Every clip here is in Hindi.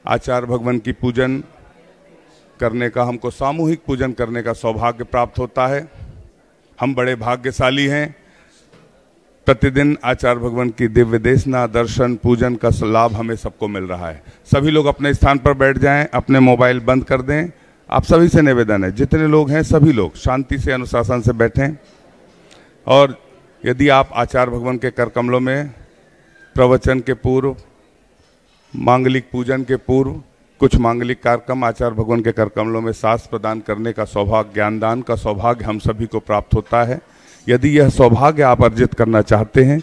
आचार्य भगवान की पूजन करने का, हमको सामूहिक पूजन करने का सौभाग्य प्राप्त होता है। हम बड़े भाग्यशाली हैं। प्रतिदिन आचार्य भगवान की दिव्य देशना, दर्शन, पूजन का लाभ हमें सबको मिल रहा है। सभी लोग अपने स्थान पर बैठ जाएं, अपने मोबाइल बंद कर दें। आप सभी से निवेदन है, जितने लोग हैं सभी लोग शांति से, अनुशासन से बैठें। और यदि आप आचार्य भगवान के कर कमलों में प्रवचन के पूर्व, मांगलिक पूजन के पूर्व कुछ मांगलिक कार्यक्रम आचार्य भगवान के कर कमलों में सास प्रदान करने का सौभाग्य, ज्ञानदान का सौभाग्य हम सभी को प्राप्त होता है। यदि यह सौभाग्य आप अर्जित करना चाहते हैं,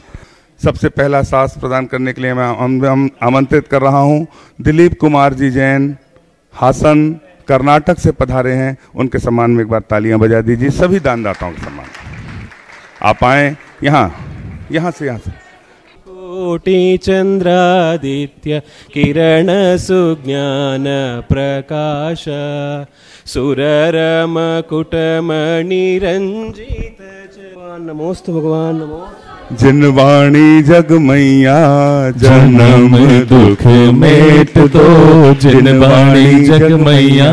सबसे पहला सास प्रदान करने के लिए मैं आमंत्रित कर रहा हूं दिलीप कुमार जी जैन, हासन, कर्नाटक से पधारे हैं। उनके सम्मान में एक बार तालियां बजा दीजिए, सभी दानदाताओं के सम्मान। आप आए यहाँ से। कोटि चंद्रादित्य किरण सुज्ञान प्रकाश सुररम कुटमणि रंजित। नमोस्तु भगवान, नमो। जिनवाणी जग मैया जन्म दुख मेट दो, जिनवाणी जग मैया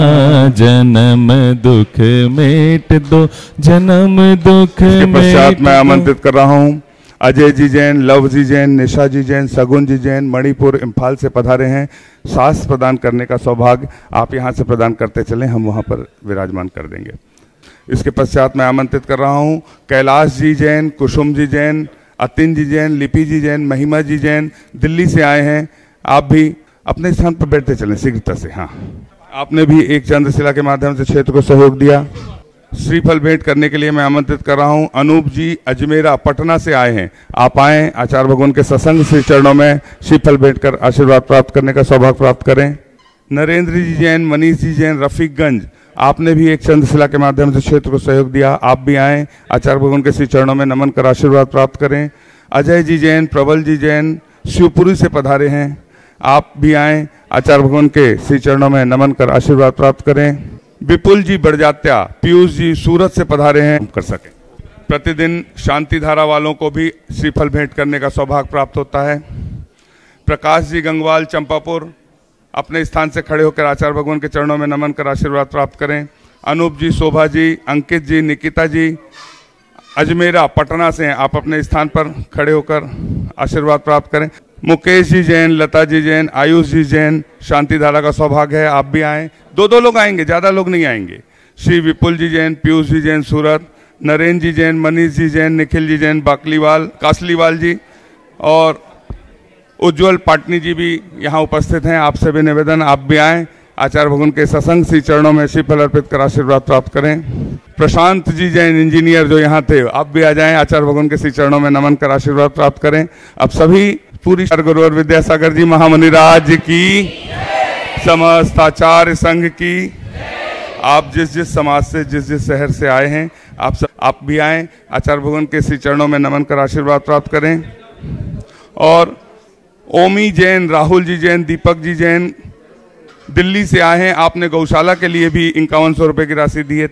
जन्म दुख मेट दो, जन्म दुख मेट। पश्चात मैं दो। आमंत्रित कर रहा हूँ अजय जी जैन, लव जी जैन, निशा जी जैन, सगुन जी जैन, मणिपुर इम्फाल से पधारे हैं। सास प्रदान करने का सौभाग्य आप यहाँ से प्रदान करते चलें, हम वहाँ पर विराजमान कर देंगे। इसके पश्चात मैं आमंत्रित कर रहा हूँ कैलाश जी जैन, कुसुम जी जैन, अतिन जी जैन, लिपि जी जैन, महिमा जी जैन, दिल्ली से आए हैं। आप भी अपने स्थान पर बैठते चलें शीघ्रता से। हाँ, आपने भी एक चंद्रशिला के माध्यम से क्षेत्र को सहयोग दिया। श्रीफल भेंट करने के लिए मैं आमंत्रित कर रहा हूं अनूप जी, अजमेरा, पटना से आए हैं। आप आएँ, आचार्य भगवान के सत्संग श्री चरणों में श्रीफल भेंट कर आशीर्वाद प्राप्त करने का सौभाग्य प्राप्त करें। नरेंद्र जी जैन, मनीष जी जैन, रफीकगंज, आपने भी एक चंद्रशिला के माध्यम से क्षेत्र को सहयोग दिया। आप भी आएँ, आचार्य भगवान के श्री चरणों में नमन कर आशीर्वाद प्राप्त करें। अजय जी जैन, प्रबल जी जैन, शिवपुरी से पधारे हैं। आप भी आएँ, आचार्य भगवान के श्री चरणों में नमन कर आशीर्वाद प्राप्त करें। विपुल जी बड़जात्या, पीयूष जी सूरत से पधारे हैं। कर सके प्रतिदिन शांति धारा वालों को भी श्रीफल भेंट करने का सौभाग्य प्राप्त होता है। प्रकाश जी गंगवाल, चंपापुर, अपने स्थान से खड़े होकर आचार्य भगवान के चरणों में नमन कर आशीर्वाद प्राप्त करें। अनूप जी, शोभा जी, अंकित जी, निकिता जी, अजमेरा, पटना से हैं। आप अपने स्थान पर खड़े होकर आशीर्वाद प्राप्त करें। मुकेश जी जैन, लता जी जैन, आयुष जी जैन, शांति धारा का सौभाग्य है। आप भी आएँ, दो लोग आएंगे, ज़्यादा लोग नहीं आएंगे। श्री विपुल जी जैन, पीयूष जी जैन, सूरत, नरेंद्र जी जैन, मनीष जी जैन, निखिल जी जैन, कासलीवाल जी और उज्जवल पाटनी जी भी यहाँ उपस्थित हैं। आपसे भी निवेदन, आप भी आएँ, आचार्य भगवान के सत्संग श्री चरणों में श्रीफल अर्पित कर आशीर्वाद प्राप्त करें। प्रशांत जी जैन, इंजीनियर, जो यहाँ थे, आप भी आ जाएं, आचार्य भगवान के श्री चरणों में नमन कर आशीर्वाद प्राप्त करें। अब सभी पूरी गुरु और विद्यासागर जी महामुनिराज की, समस्त आचार्य संघ की, आप जिस समाज से, जिस शहर से आए हैं, आप भी आएँ, आचार्य भगवान के श्री चरणों में नमन कर आशीर्वाद प्राप्त करें। और ओमी जैन, राहुल जी जैन, दीपक जी जैन, दिल्ली से आए हैं। आपने गौशाला के लिए भी 5100 रुपये की राशि दी है।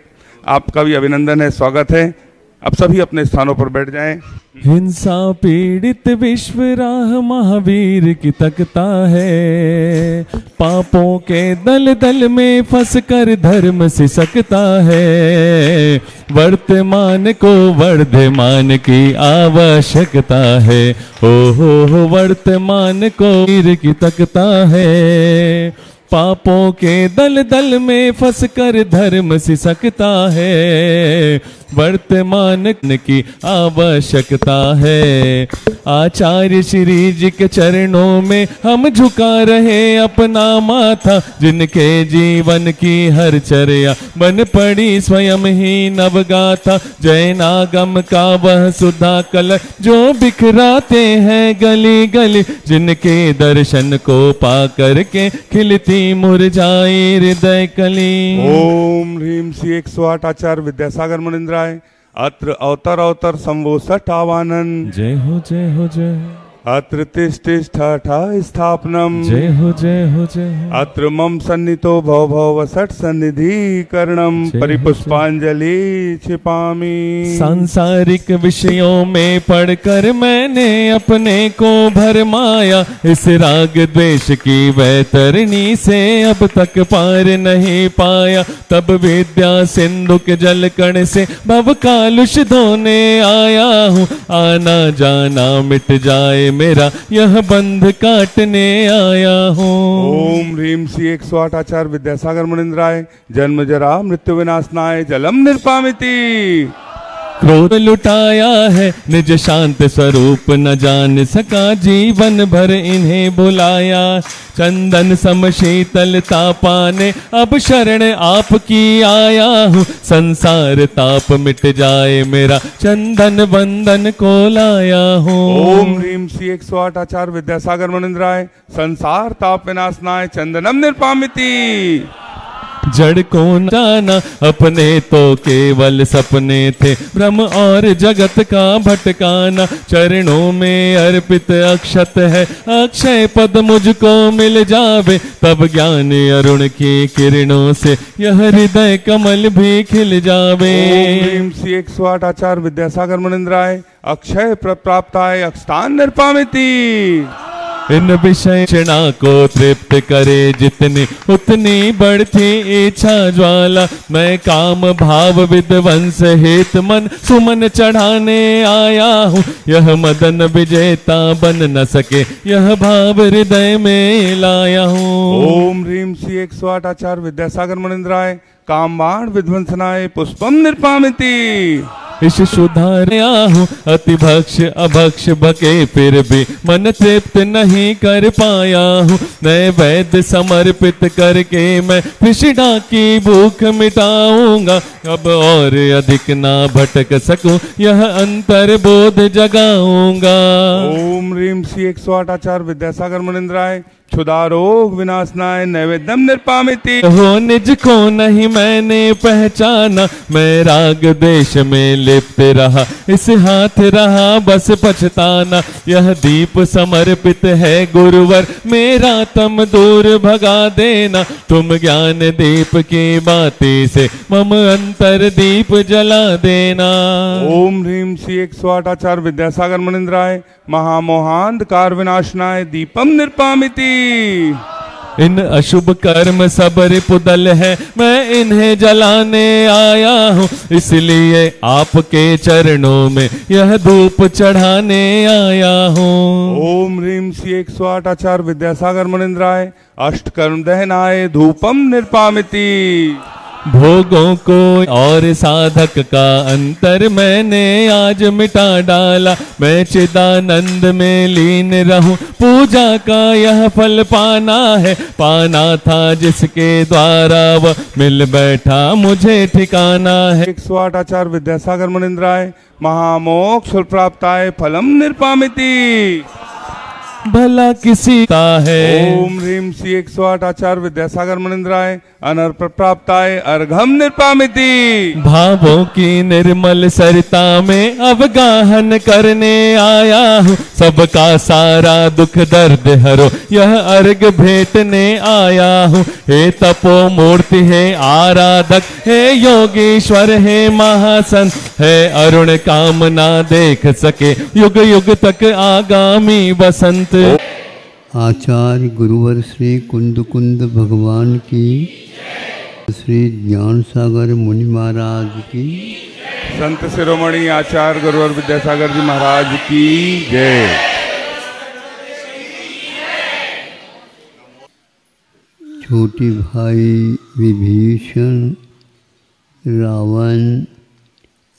आपका भी अभिनंदन है, स्वागत है। अब सभी अपने स्थानों पर बैठ जाएं। हिंसा पीड़ित विश्व राह महावीर की तकता है, पापों के दल दल में फंस कर धर्म सिसकता है, वर्तमान को वर्धमान की आवश्यकता है, हो वर्तमान को वीर की तकता है, पापों के दल दल में फंस कर धर्म सिसकता है, वर्तमान की आवश्यकता है। आचार्य श्री जी के चरणों में हम झुका रहे अपना माथा, जिनके जीवन की हर चर्या बन पड़ी स्वयं ही नवगाथा, जय नागम का वह सुधा कल जो बिखराते हैं गली गली, जिनके दर्शन को पा करके खिलती मुरझाई हृदय कली। ओम ह्रीम श्री 108 आचार्य विद्यासागर मुनिंद्राय, अत्र अवतर अवतर संवो सठ आवानन। जय हो जय हो जय। अत्र तिष्ठा स्थापनम जय हो जय हो जय हो। अत्र मम सन्नितो भव भव सठ सन्निधिकरणम जय हो, परिपुष्पांजलि छिपामी। सांसारिक विषयों में पढ़कर मैंने अपने को भरमाया, इस राग द्वेष की वैतरणी से अब तक पार नहीं पाया। तब विद्या सिंधु के जल कण से भव कालुष धोने आया हूँ, आना जाना मिट जाए मेरा यह बंध काटने आया हूँ। ओम ह्रीम श्री 108 आचार्य विद्यासागर मुनिंद्राय जन्म जरा मृत्यु विनाशनाय जलम निर्पामिति। क्रोध लुटाया है निज शांत स्वरूप न जान सका, जीवन भर इन्हें बुलाया। चंदन सम शीतलता पाने अब शरण आपकी आया हूँ, संसार ताप मिट जाए मेरा चंदन बंधन को लाया हूँ। ओम ह्रीम श्री 108 आचार्य विद्यासागर मुनिंद्राय संसार ताप विनाशनाय चंदनम निर्पामिति। जड़ को न जाना अपने तो केवल सपने थे, भ्रम और जगत का भटकाना। चरणों में अर्पित अक्षत है, अक्षय पद मुझको मिल जावे, तब ज्ञान अरुण की किरणों से यह हृदय कमल भी खिल जावे। ओम ह्रीम श्री 108 आचार्य विद्यासागर मुनिंद्राय अक्षय प्राप्ताय अक्षतान निर्पामिति। इन विषय क्षणा को तृप्त करे जितनी उतनी बढ़ती इच्छा ज्वाला। मैं काम भाव विध्वंस हेत मन सुमन चढ़ाने आया हूँ, यह मदन विजेता बन न सके यह भाव हृदय में लाया हूँ। ओम ह्रीम श्री 108 आचार्य विद्यासागर मुनिंद्राय कामबाण विध्वंसनाय पुष्पम निर्पामिति। इस सुधारया हूँ अति भक्ष अभक्ष बके फिर भी मन तृप्त नहीं कर पाया हूँ। मैं वैद्य समर्पित करके मैं कृष्णा की भूख मिटाऊंगा, अब और अधिक ना भटक सकूं यह अंतर बोध जगाऊंगा। ओम ह्रीम श्री 108 आचार्य विद्यासागर मुनिंद्राय क्षुधा रोग विनाशनाय नैवेद्यम निर्पामिति। हो निज को नहीं मैंने पहचाना, मैं राग देश में लिप्त रहा, इस हाथ रहा बस पछताना। यह दीप समर्पित है गुरुवर मेरा तम दूर भगा देना, तुम ज्ञान दीप की बाती से मम अंतर दीप जला देना। ओम ह्रीम श्री 108 आचार्य विद्यासागर मुनिंद्राय महामोहांधकार विनाशनाय दीपम निर्पामिति। इन अशुभ कर्म सब रिपुदल है, मैं इन्हें जलाने आया हूँ, इसलिए आपके चरणों में यह धूप चढ़ाने आया हूँ। ओम ह्रीम श्री 108 आचार्य विद्यासागर मुनिंद्राय अष्ट कर्म दहनाय धूपम निर्पामिति। भोगों को और साधक का अंतर मैंने आज मिटा डाला, मैं चिदानंद में लीन रहूं, पूजा का यह फल पाना है। पाना था जिसके द्वारा वह मिल बैठा मुझे ठिकाना है। 108 आचार्य विद्यासागर मुनिंद्राय महामोक्ष प्राप्ताय फलम निर्पामिति। भला किसी का है। ओम ह्रीम श्री 108 आचार्य विद्यासागर मुनिंद्राय अनर्प प्राप्ताय अर्घम निर्पामिति। भावों की निर्मल सरिता में अवगाहन करने आया हूँ, सबका सारा दुख दर्द हरो यह अर्घ भेटने आया हूँ। हे तपो मूर्ति है आराधक, हे योगीश्वर है महासन, है अरुण कामना देख सके युग युग तक आगामी बसंत। आचार्य गुरुवर श्री कुंद कुंद भगवान की, श्री ज्ञान सागर मुनि महाराज की, संत शिरोमणि आचार्य गुरुवर विद्यासागर जी महाराज की जय। छोटी भाई विभीषण, रावण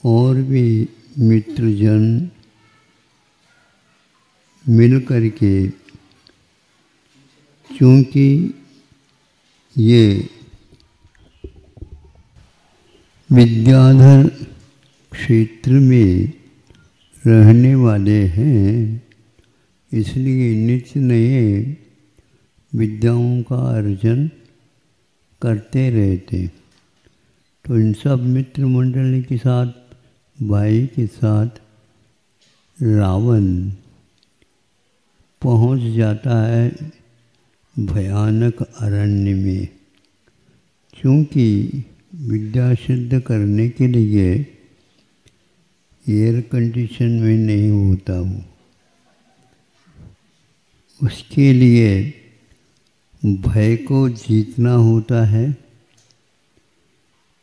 और भी मित्रजन मिल करके, चूँकि ये विद्याधर क्षेत्र में रहने वाले हैं, इसलिए नित्य नए विद्याओं का अर्जन करते रहते। तो इन सब मित्र मंडली के साथ, भाई के साथ रावण पहुंच जाता है भयानक अरण्य में। क्योंकि विद्या सिद्ध करने के लिए एयर कंडीशन में नहीं होता हूँ, उसके लिए भय को जीतना होता है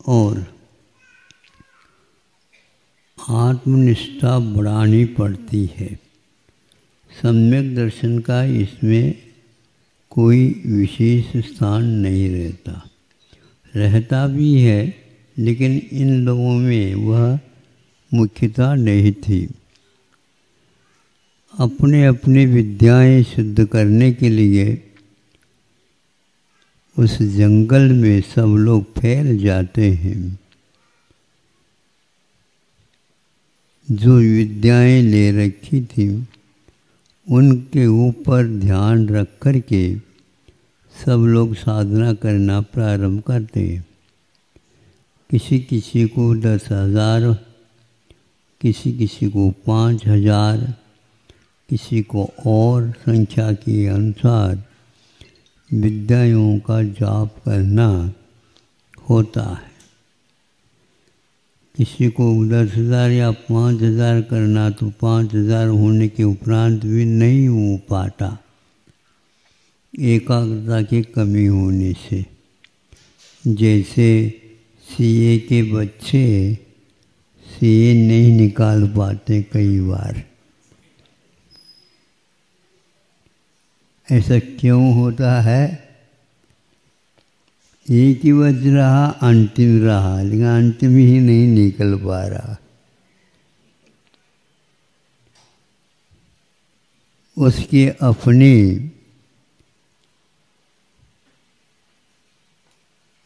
और आत्मनिष्ठा बढ़ानी पड़ती है। सम्यक दर्शन का इसमें कोई विशेष स्थान नहीं रहता भी है, लेकिन इन लोगों में वह मुख्यता नहीं थी। अपने अपनी विद्याएं सिद्ध करने के लिए उस जंगल में सब लोग फैल जाते हैं। जो विद्याएं ले रखी थी उनके ऊपर ध्यान रख कर के सब लोग साधना करना प्रारंभ करते हैं। किसी किसी को 10,000, किसी किसी को 5,000, किसी को और संख्या के अनुसार विद्याओं का जाप करना होता है। किसी को 10,000 या 5,000 करना तो 5,000 होने के उपरांत भी नहीं हो पाता, एकाग्रता की कमी होने से। जैसे सीए के बच्चे सीए नहीं निकाल पाते कई बार। ऐसा क्यों होता है? एक ही बज रहा, अंतिम रहा, लेकिन अंतिम ही नहीं निकल पा रहा। उसकी अपनी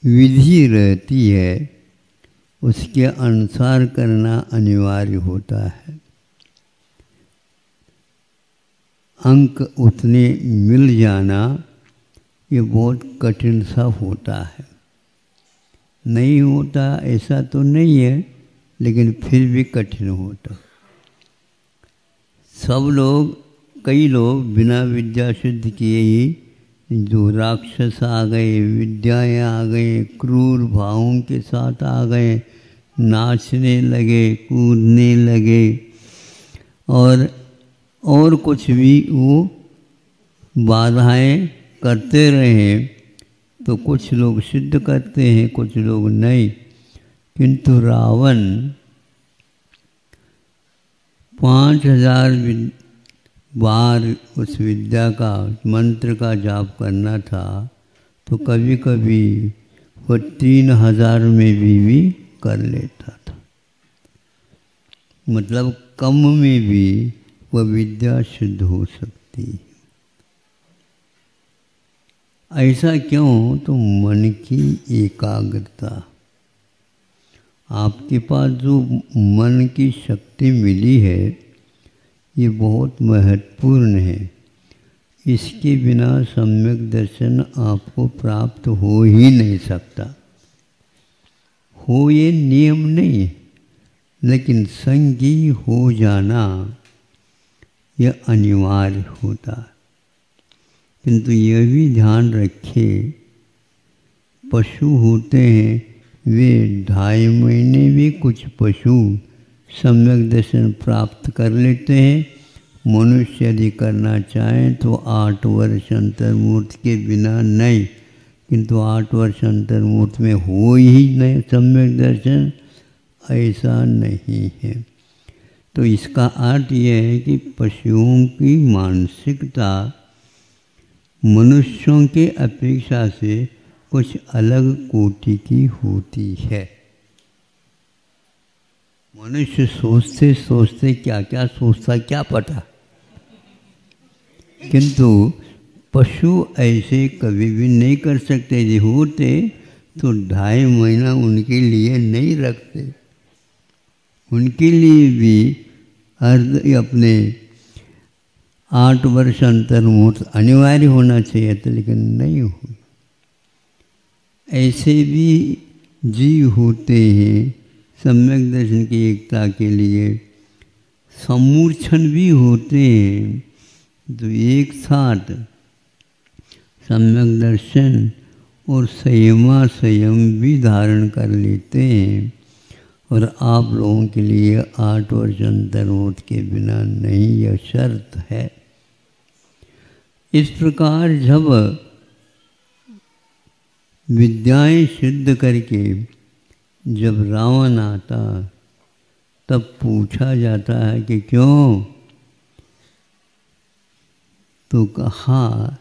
विधि रहती है, उसके अनुसार करना अनिवार्य होता है। अंक उतने मिल जाना ये बहुत कठिन सा होता है। नहीं होता ऐसा तो नहीं है, लेकिन फिर भी कठिन होता। सब लोग, कई लोग बिना विद्या सिद्ध किए ही जो राक्षस आ गए, विद्याएं आ गए, क्रूर भावों के साथ आ गए, नाचने लगे, कूदने लगे और कुछ भी वो बाधाएं करते रहे। तो कुछ लोग सिद्ध करते हैं, कुछ लोग नहीं। किंतु रावण 5,000 बार उस विद्या का, मंत्र का जाप करना था, तो कभी कभी वो 3,000 में भी कर लेता था। मतलब कम में भी वह विद्या सिद्ध हो सकती है। ऐसा क्यों? तो मन की एकाग्रता। आपके पास जो मन की शक्ति मिली है ये बहुत महत्वपूर्ण है। इसके बिना सम्यक दर्शन आपको प्राप्त हो ही नहीं सकता। हो ये नियम नहीं है, लेकिन संगी हो जाना यह अनिवार्य होता है। किंतु यह भी ध्यान रखें, पशु होते हैं वे 2.5 महीने भी कुछ पशु सम्यक दर्शन प्राप्त कर लेते हैं। मनुष्य यदि करना चाहें तो 8 वर्ष अंतर्मूर्त के बिना नहीं, किंतु 8 वर्ष अंतर्मूर्त में हो ही नहीं सम्यक दर्शन, ऐसा नहीं है। तो इसका अर्थ यह है कि पशुओं की मानसिकता मनुष्यों के अपेक्षा से कुछ अलग कोटि की होती है। मनुष्य सोचते सोचते क्या क्या सोचता क्या पता, किंतु पशु ऐसे कभी भी नहीं कर सकते। यदि होते तो 2.5 महीना उनके लिए नहीं रखते। उनके लिए भी अपने 8 वर्ष अंतर्मूर्त अनिवार्य होना चाहिए था, लेकिन नहीं हुई। ऐसे भी जीव होते हैं सम्यक दर्शन की एकता के लिए, सम्मूर्छन भी होते हैं, तो एक साथ सम्यक दर्शन और संयम भी धारण कर लेते हैं। और आप लोगों के लिए 8 वर्ष अंतर्मुख के बिना नहीं, यह शर्त है। इस प्रकार जब विद्याएं सिद्ध करके जब रावण आता तब पूछा जाता है कि क्यों, तो कहा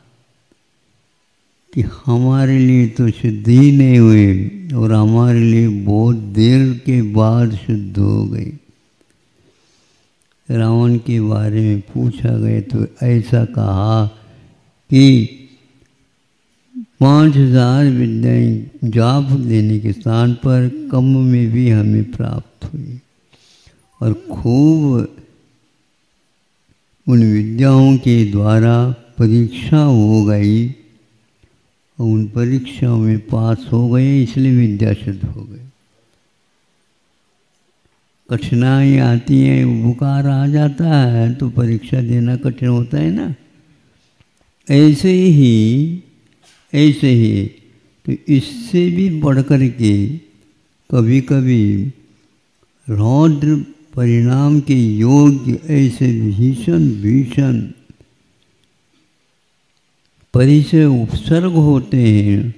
कि हमारे लिए तो शुद्ध ही नहीं हुए और हमारे लिए बहुत देर के बाद शुद्ध हो गई। रावण के बारे में पूछा गया तो ऐसा कहा कि 5000 विद्याएं जाप देने के स्थान पर कम में भी हमें प्राप्त हुई और खूब उन विद्याओं के द्वारा परीक्षा हो गई और उन परीक्षाओं में पास हो गए, इसलिए विद्या सिद्ध हो गई। कठिनाई आती है, बुखार आ जाता है तो परीक्षा देना कठिन होता है ना, ऐसे ही तो इससे भी बढ़कर के कभी कभी रौद्र परिणाम के योग्य ऐसे भीषण परिचय उपसर्ग होते हैं,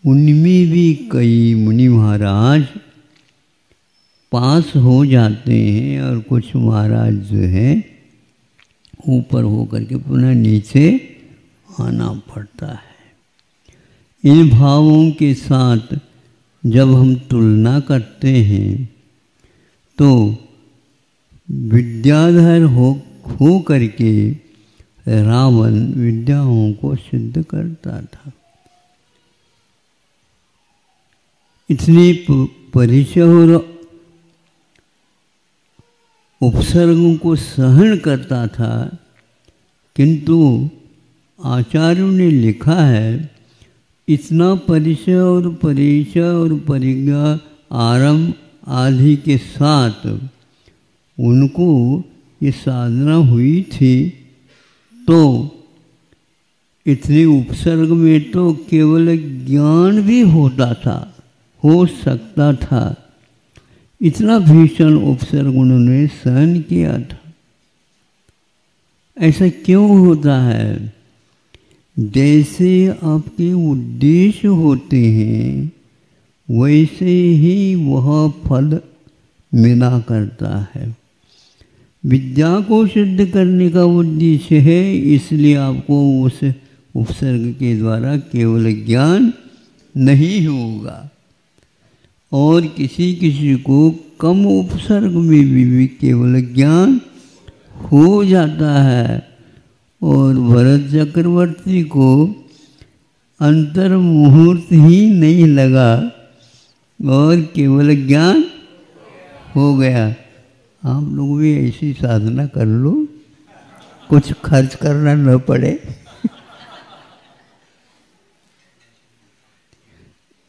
उनमें भी कई मुनि महाराज पास हो जाते हैं और कुछ महाराज जो है ऊपर होकर के पुनः नीचे आना पड़ता है। इन भावों के साथ जब हम तुलना करते हैं तो विद्याधर हो करके रावण विद्याओं को सिद्ध करता था। इतनी परिचय और उपसर्गों को सहन करता था, किंतु आचार्यों ने लिखा है इतना परिचय और परिज्ञा आरंभ आदि के साथ उनको ये साधना हुई थी, तो इतने उपसर्ग में तो केवल ज्ञान भी होता था, हो सकता था। इतना भीषण उपसर्ग उन्होंने सहन किया था। ऐसा क्यों होता है? जैसे आपके उद्देश्य होते हैं वैसे ही वह फल मिला करता है। विद्या को सिद्ध करने का उद्देश्य है, इसलिए आपको उस उपसर्ग के द्वारा केवल ज्ञान नहीं होगा। और किसी को कम उपसर्ग में भी केवल ज्ञान हो जाता है। और भरत चक्रवर्ती को अंतर मुहूर्त ही नहीं लगा और केवल ज्ञान हो गया। आप लोग भी ऐसी साधना कर लो, कुछ खर्च करना न पड़े।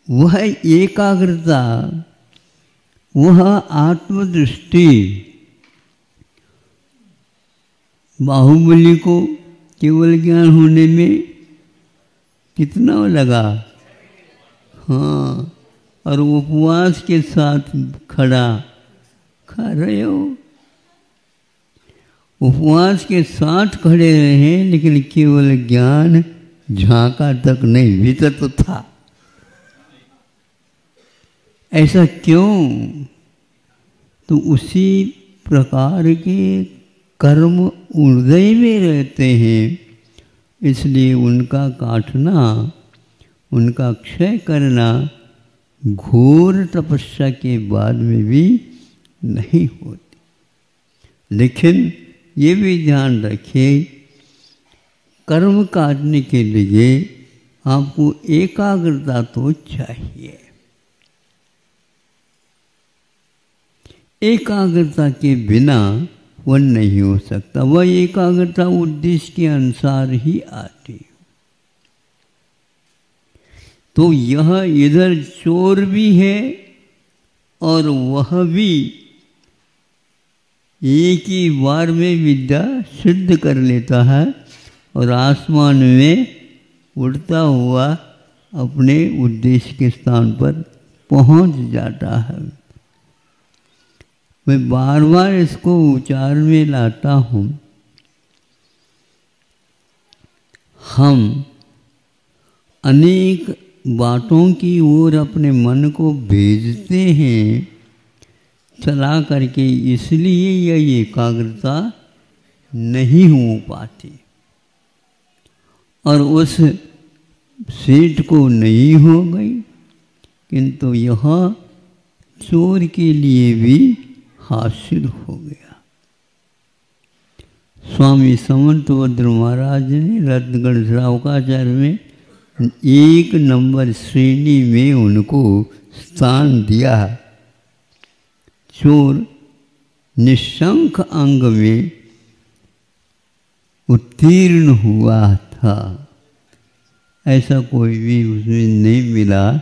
वह एकाग्रता, वह आत्मदृष्टि बाहुबली को केवल ज्ञान होने में कितना लगा। हाँ, और उपवास के साथ खा रहे हो, उपवास के साथ खड़े रहे लेकिन केवल ज्ञान झांका तक नहीं, भीतर तो था। ऐसा क्यों? तो उसी प्रकार के कर्म हृदय में रहते हैं, इसलिए उनका काटना, उनका क्षय करना घोर तपस्या के बाद में भी नहीं होती। लेकिन ये भी ध्यान रखिए, कर्म काटने के लिए आपको एकाग्रता तो चाहिए। एकाग्रता के बिना वह नहीं हो सकता। वह एकाग्रता उद्देश्य के अनुसार ही आती है। तो यह इधर चोर भी है और वह भी एक ही बार में विद्या सिद्ध कर लेता है। और आसमान में उड़ता हुआ अपने उद्देश्य के स्थान पर पहुंच जाता है। मैं बार बार इसको उच्चार में लाता हूँ। हम अनेक बातों की ओर अपने मन को भेजते हैं चला करके, इसलिए यह एकाग्रता नहीं हो पाती और उस सेठ को नहीं हो गई, किंतु यह चोर के लिए भी हासिल हो गया। स्वामी समंतभद्र महाराज ने रत्नगढ़ श्रावकाचार्य में 1 नंबर श्रेणी में उनको स्थान दिया। चोर निशंक अंग में उत्तीर्ण हुआ था, ऐसा कोई भी उसमें नहीं मिला।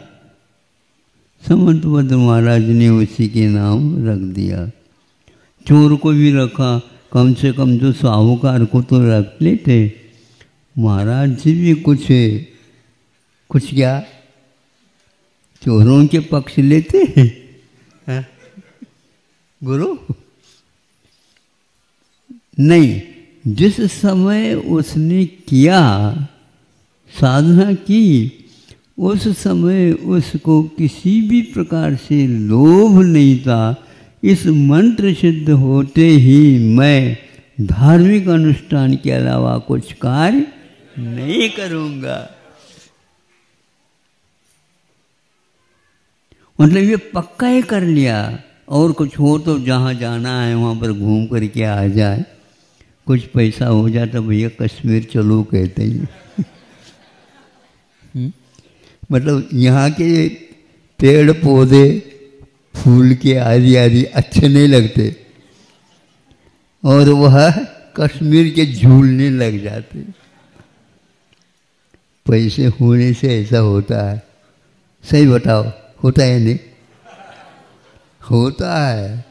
समंतभद्र महाराज ने उसी के नाम रख दिया। चोर को भी रखा, कम से कम जो साहूकार को तो रख लेते। महाराज जी भी कुछ क्या चोरों के पक्ष लेते हैं गुरु? नहीं, जिस समय उसने किया, साधना की, उस समय उसको किसी भी प्रकार से लोभ नहीं था। इस मंत्र सिद्ध होते ही मैं धार्मिक अनुष्ठान के अलावा कुछ कार्य नहीं करूंगा। मतलब ये पक्का ही कर लिया। और कुछ हो तो जहाँ जाना है वहाँ पर घूम करके आ जाए, कुछ पैसा हो जाता, भैया कश्मीर चलो कहते हैं। मतलब यहाँ के पेड़ पौधे फूल के आदि आदि अच्छे नहीं लगते और वह कश्मीर के झूलने लग जाते। पैसे होने से ऐसा होता है, सही बताओ, होता है नहीं? होता है।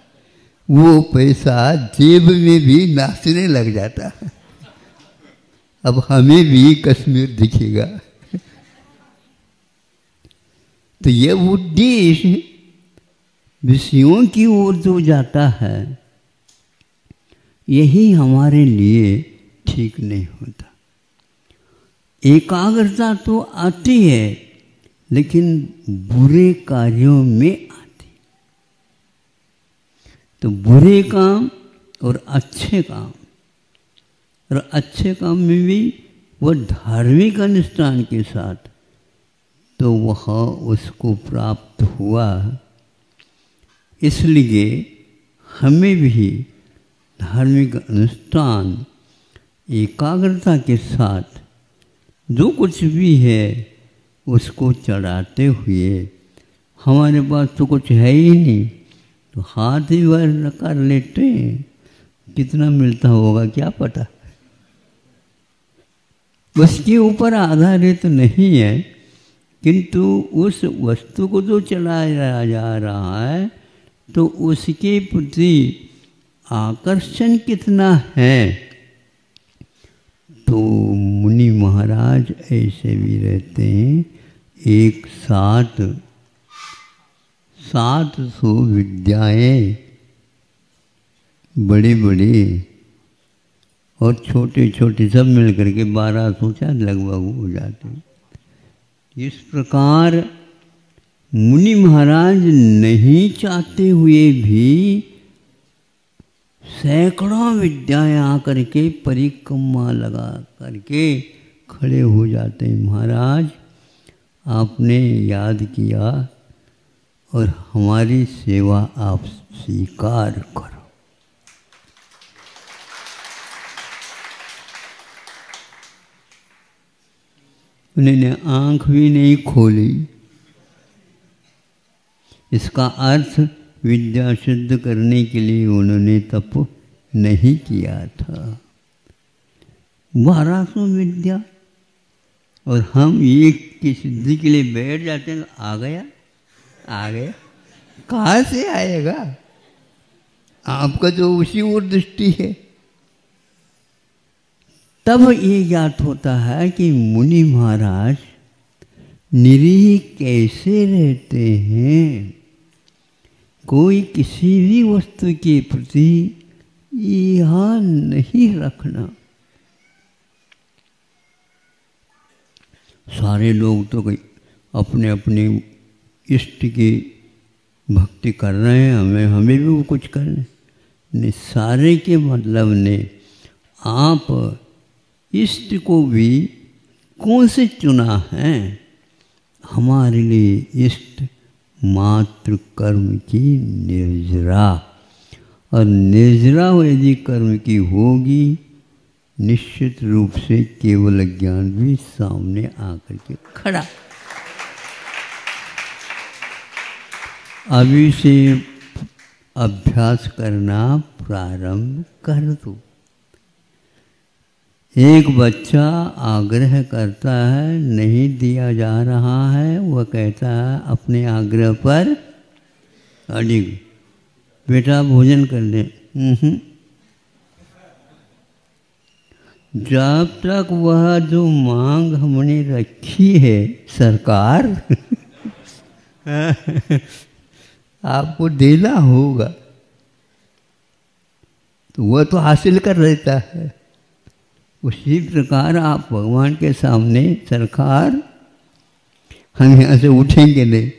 वो पैसा जेब में भी नाचने लग जाता है। अब हमें भी कश्मीर दिखेगा। तो ये उद्देश्य विषयों की ओर जो जाता है, यही हमारे लिए ठीक नहीं होता। एकाग्रता तो आती है, लेकिन बुरे कार्यों में आती। तो बुरे काम और अच्छे काम, और अच्छे काम में भी वह धार्मिक अनुष्ठान के साथ, तो वह उसको प्राप्त हुआ। इसलिए हमें भी धार्मिक अनुष्ठान एकाग्रता के साथ जो कुछ भी है उसको चढ़ाते हुए, हमारे पास तो कुछ है ही नहीं तो हाथ ही भर कर लेते हैं, कितना मिलता होगा क्या पता। उसके ऊपर आधारित नहीं है, किंतु उस वस्तु को जो चलाया जा रहा है तो उसके प्रति आकर्षण कितना है। तो मुनि महाराज ऐसे भी रहते हैं, एक 700 विद्याएं, बड़े बड़े और छोटे छोटे सब मिलकर के 1200 शायद लगभग हो जाते हैं। इस प्रकार मुनि महाराज नहीं चाहते हुए भी सैकड़ों विद्याएं आकर के परिक्रमा लगा करके खड़े हो जाते हैं। महाराज आपने याद किया और हमारी सेवा आप स्वीकार करो। उन्होंने आंख भी नहीं खोली। इसका अर्थ विद्या सिद्ध करने के लिए उन्होंने तप नहीं किया था। 1200 विद्या और हम एक की सिद्धि के लिए बैठ जाते हैं। आ गया कहाँ से आएगा? आपका तो उसी ओर दृष्टि है। तब ये ज्ञात होता है कि मुनि महाराज निरीह कैसे रहते हैं। कोई किसी भी वस्तु के प्रति ईहा नहीं रखना। सारे लोग तो अपने अपने इष्ट की भक्ति कर रहे हैं, हमें भी वो कुछ करना नहीं। सारे के मतलब ने आप इष्ट को भी कौन से चुना है? हमारे लिए इष्ट मात्र कर्म की निर्जरा, और निर्जरा यदि कर्म की होगी निश्चित रूप से केवल ज्ञान भी सामने आकर के खड़ा। अभी से अभ्यास करना प्रारंभ कर दो। एक बच्चा आग्रह करता है, नहीं दिया जा रहा है, वह कहता है अपने आग्रह पर अडिग, बेटा भोजन कर ले। जब तक वह जो मांग हमने रखी है सरकार आपको देना होगा, तो वह तो हासिल कर रहता है। उसी प्रकार आप भगवान के सामने सरकार हम यहाँ से उठेंगे नहीं,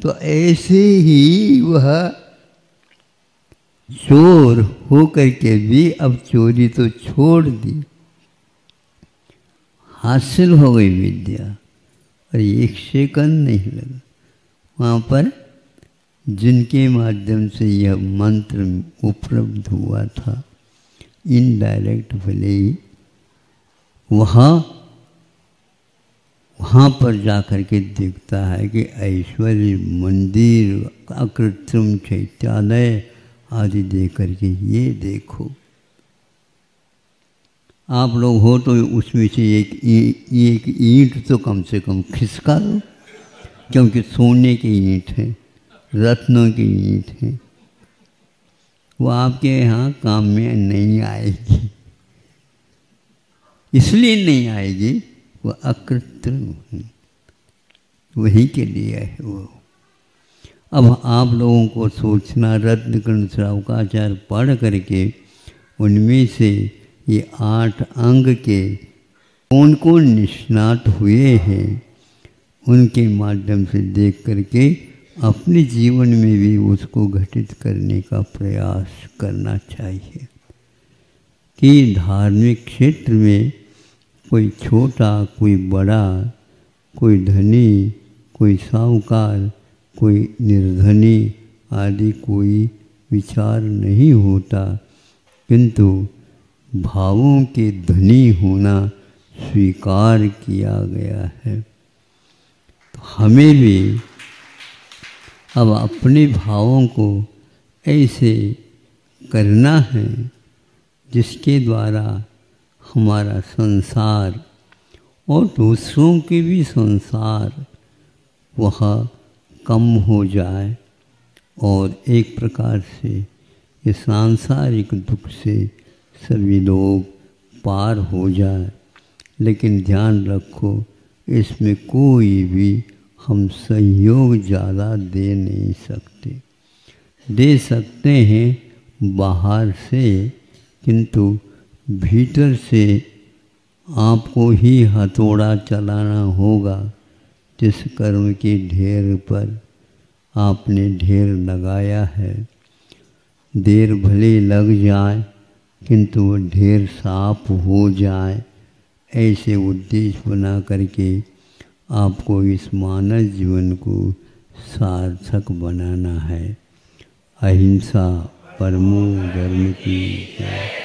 तो ऐसे ही वह चोर हो करके भी अब चोरी तो छोड़ दी, हासिल हो गई विद्या, और एक सेकंड नहीं लगा। वहाँ पर जिनके माध्यम से यह मंत्र उपलब्ध हुआ था, इनडायरेक्ट भले ही वहाँ पर जाकर के देखता है कि ऐश्वर्य मंदिर अकृत्रिम चैत्यालय आदि दे करके ये देखो। आप लोग हो तो उसमें से एक ईंट तो कम से कम खिसका दो, क्योंकि सोने की ईंट है, रत्नों की ईंट है, वो आपके यहाँ काम में नहीं आएगी। इसलिए नहीं आएगी, वो अकृत्रिम है, वही के लिए है वो। अब आप लोगों को सोचना, रत्नकर्ण श्रावकाचार्य पढ़ करके उनमें से ये 8 अंग के कौन कौन निष्णात हुए हैं, उनके माध्यम से देख करके अपने जीवन में भी उसको घटित करने का प्रयास करना चाहिए कि धार्मिक क्षेत्र में कोई छोटा, कोई बड़ा, कोई धनी, कोई साहूकार, कोई निर्धनी आदि कोई विचार नहीं होता, किंतु भावों के धनी होना स्वीकार किया गया है। तो हमें भी अब अपने भावों को ऐसे करना है जिसके द्वारा हमारा संसार और दूसरों के भी संसार वह कम हो जाए, और एक प्रकार से ये सांसारिक दुख से सभी लोग पार हो जाए। लेकिन ध्यान रखो, इसमें कोई भी हम सहयोग ज़्यादा दे नहीं सकते। दे सकते हैं बाहर से, किंतु भीतर से आपको ही हथौड़ा चलाना होगा। जिस कर्म के ढेर पर आपने ढेर लगाया है, देर भले लग जाए किंतु वो ढेर साफ हो जाए, ऐसे उद्देश्य बना करके आपको इस मानव जीवन को सार्थक बनाना है। अहिंसा परमो धर्म की जय।